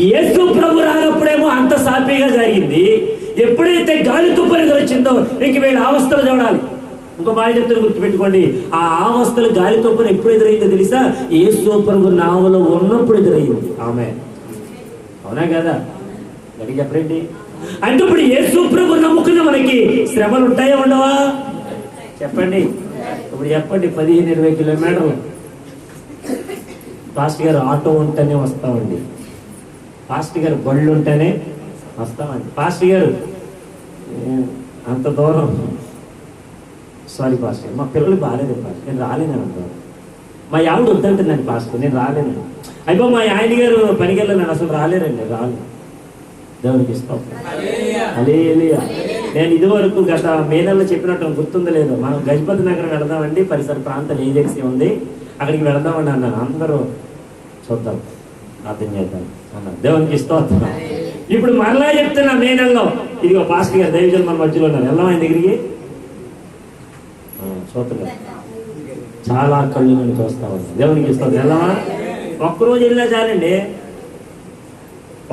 యేసు ప్రభు రానప్పుడేమో అంత సాఫీగా జరిగింది. ఎప్పుడైతే గాలి తుఫాను వచ్చిందో ఇంక వీళ్ళ అవస్థలు చూడాలి. ఇంకో మాట చెప్తాను, గుర్తుపెట్టుకోండి. ఆ అవస్థలు గాలి తుఫాను ఎప్పుడు ఎదురైందో తెలుసా? యేసు ప్రభు నావలో ఉన్నప్పుడు ఎదురైంది. ఆమె అవునా కదా? గడికి చెప్పండి. అంటే ఇప్పుడు యేసు ప్రభు నమ్ముకున్న మనకి శ్రమలు ఉంటాయా ఉండవా? చెప్పండి. ఇప్పుడు చెప్పండి. 15-20 కిలోమీటర్లు పాస్టర్ గారు ఆటో ఉంటేనే వస్తామండి. పాస్టర్ గారు బళ్ళు ఉంటేనే వస్తామండి. పాస్టర్ గారు అంత దూరం, సారీ పాస్టర్, మా పిల్లలు బాగాలేదు పాస్టర్, నేను రాలేనని అంటారు. మా ఆవిడ వద్దంటుందండి పాస్టర్, నేను రాలేనండి. అయిపో మా ఆయన గారు పనికి వెళ్ళాను, అసలు రాలేరండి, రాలేదు. దేవునికి ఇస్తాం. హల్లెలూయా. నేను ఇదివరకు గత మే నెలలో చెప్పినట్టు గుర్తుందో లేదో, మనం గజపతి నగరం వెళదామండి, పరిసర ప్రాంతం ఏజెన్సీ ఉంది, అక్కడికి వెళదామండి అన్నాను. అందరూ చూద్దాం, అర్థం చేద్దాం అన్నారు. దేవునికి ఇస్తాం. ఇప్పుడు మరలా చెప్తున్నా, మే నెలలో ఇదిగో పాస్టర్ గారు దైవజనులు మన మధ్యలో ఉన్నారు, వెళ్దాం ఆయన దగ్గరికి. చూద్దాం, చాలా కళ్ళు నేను చూస్తా ఉన్నాను. దేవునికి ఇస్తాం. వెళ్దామా? ఒక్కరోజు వెళ్ళినా చాలండి.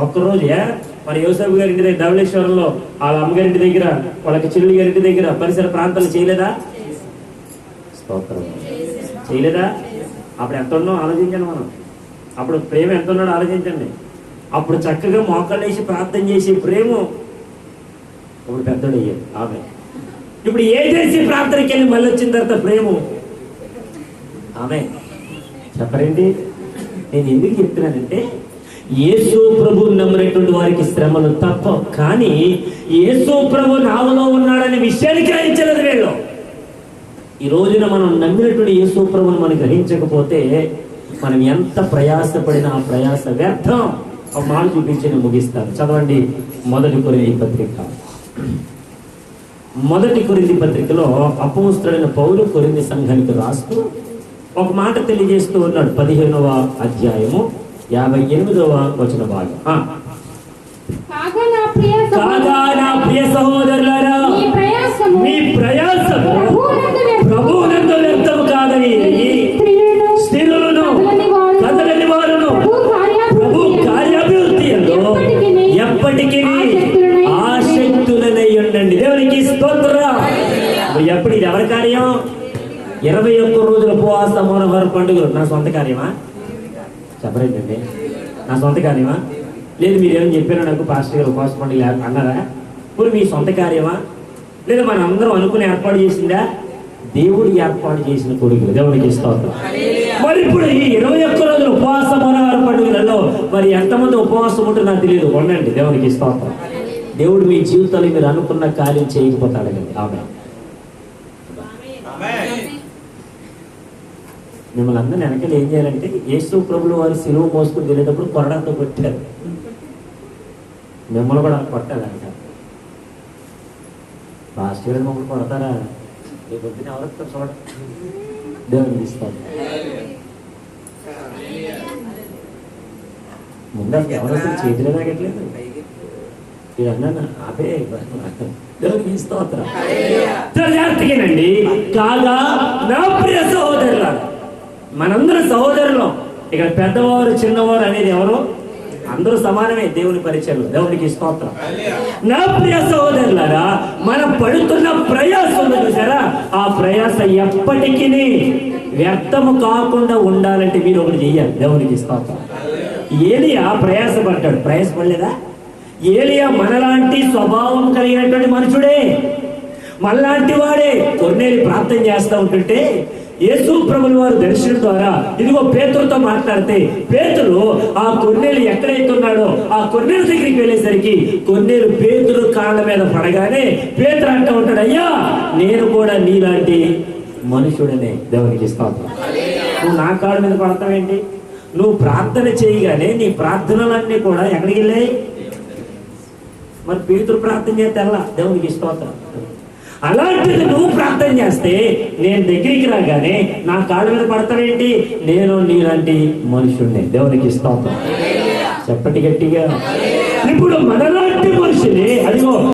ఒక్కరోజు మన యోసేపు గారి ఇంటి దగ్గర ధవళేశ్వరంలో వాళ్ళ అమ్మగారింటి దగ్గర, వాళ్ళకి చెల్లి గారింటి దగ్గర పరిసర ప్రాంతాలు చేయలేదా? స్తోత్రం. చేయలేదా? అప్పుడు ఎంత ఉన్నాం ఆలోచించండి. మనం అప్పుడు ప్రేమ ఎంత ఉన్నాడో ఆలోచించండి. అప్పుడు చక్కగా మోకాళ్ళు వేసి ప్రార్థన చేసి ప్రేమ ఇప్పుడు పెద్దోడు అయ్యాడు. ఆమె ఇప్పుడు ఏ చేసి ప్రార్థనకి వెళ్ళి మళ్ళీ వచ్చిన తర్వాత ప్రేమ ఆమె. చెప్పరేంటి? నేను ఎందుకు చెప్తున్నానంటే, యేసు ప్రభు నమ్మినటువంటి వారికి శ్రమలు తప్ప, కానీ యేసు ప్రభు నావలో ఉన్నాడనే విషయాన్ని గ్రహించలేదు వీళ్ళు. ఈ రోజున మనం నమ్మినటువంటి యేసు ప్రభుని మనం గ్రహించకపోతే మనం ఎంత ప్రయాసపడినా ఆ ప్రయాస వ్యర్థం. ఒక మాట చూపించి నేను ముగిస్తాను. చదవండి. మొదటి కొరింథీ పత్రికలో అపోస్తలుడైన పౌలు కొరింథీ సంఘానికి రాస్తూ ఒక మాట తెలియజేస్తూ ఉన్నాడు. 15వ అధ్యాయము 58వ వచన భాగం. కాగా నా ప్రియ సహోదరులారా, మీ ప్రయాసము ప్రభువునందు వ్యర్థము కాదని స్త్రీలను కదలని వారును ప్రభు కార్యాభివృద్ధి ఎప్పటికీ ఆసక్తులనై ఉండండి. దేవునికి స్తోత్రం. ఎప్పుడు ఇది ఎవరి కార్యం? 21 రోజుల ఉపవాస మౌనవారం పండుగలు నా సొంత కార్యమా? చెప్పలేదండి. నా సొంత కార్యమా? లేదు, మీరేమని చెప్పారో నాకు పాస్టర్ గారు ఉపవాస పండుగ అన్నారా? ఇప్పుడు మీ సొంత కార్యమా? లేదా మనం అందరం అనుకుని ఏర్పాటు చేసిందా? దేవుడు ఏర్పాటు చేసిన కొడుకులు. దేవునికి స్తోత్రం. మరి ఇప్పుడు ఈ 21 రోజుల ఉపవాస మౌనవారం పండుగలలో మరి ఎంతమంది ఉపవాసం ఉంటే నాకు తెలియదు. ఉండండి. దేవునికి స్తోత్రం. దేవుడు మీ జీవితంలో మీరు అనుకున్న కార్యం చేయకపోతాడు కదా. ఆమె మిమ్మల్ని అందరూ వెనకాల ఏం చేయాలంటే, యేసు ప్రభులు వారు సిలువ మోసుకుని వెళ్ళేటప్పుడు కొరడంతో కొట్టారు. మిమ్మల్ని కూడా కొట్టాలంట. పాస్టర్ గారు మమ్మల్ని కొడతారా? ఈ పొద్దున ఎవరు చూడ దేవుని ఇస్తాను. ముందు ఎవరు అసలు చేతిలో తాగట్లేదు. ఇది అన్నా ఆపే దేవునికి స్తోత్రం. జాగ్రత్తగానండి. కాగా నా ప్రియ సహోదరులారా, మనందరూ సహోదరులు. ఇక్కడ పెద్దవారు చిన్నవారు అనేది ఎవరు? అందరూ సమానమే దేవుని పరిచయలు. దేవునికి స్తోత్రం. నా ప్రియ సహోదరులారా, మనం పడుతున్న ప్రయాస ఉంది చూసారా, ఆ ప్రయాస ఎప్పటికీ వ్యర్థము కాకుండా ఉండాలంటే మీరు ఒకటి చెయ్యాలి. దేవునికి స్తోత్రం. ఏలియా ప్రయాసపడ్డాడు, ప్రయాసపడలేదా? ఏలియా మనలాంటి స్వభావం కలిగినటువంటి మనుషుడే, మనలాంటి వాడే. కొర్నేలి ప్రార్థన చేస్తూ ఉంటుంటే యేసు ప్రభుల వారు దర్శనం ద్వారా ఇదిగో పేతురుతో మాట్లాడితే, పేతురు ఆ కొర్నేలు ఎక్కడైతే ఉన్నాడో ఆ కొర్నేలు దగ్గరికి వెళ్ళేసరికి కొర్నేలు పేతురు కాళ్ళ మీద పడగానే పేతురు అంటూ ఉంటాడు, అయ్యా నేను కూడా నీలాంటి మనుషుడనే. దేవునికి స్తోత్రం. నువ్వు నా కాళ్ళ మీద పడతావేంటి? నువ్వు ప్రార్థన చేయగానే నీ ప్రార్థనలన్నీ కూడా ఎక్కడికి వెళ్ళాయి? మరి పేతురు ప్రార్థన చేస్తే ఎలా? దేవునికి స్తోత్రం. అలాంటిది నువ్వు ప్రార్థన చేస్తే నేను దగ్గరికి రాగానే నా కాళ్ళ మీద పడతావేంటి? నేను నీలాంటి మనుషుడిని. దేవునికి స్తోత్రం. చెప్పటి గట్టిగా. ఇప్పుడు మనలాంటి మనుషులే అదిగో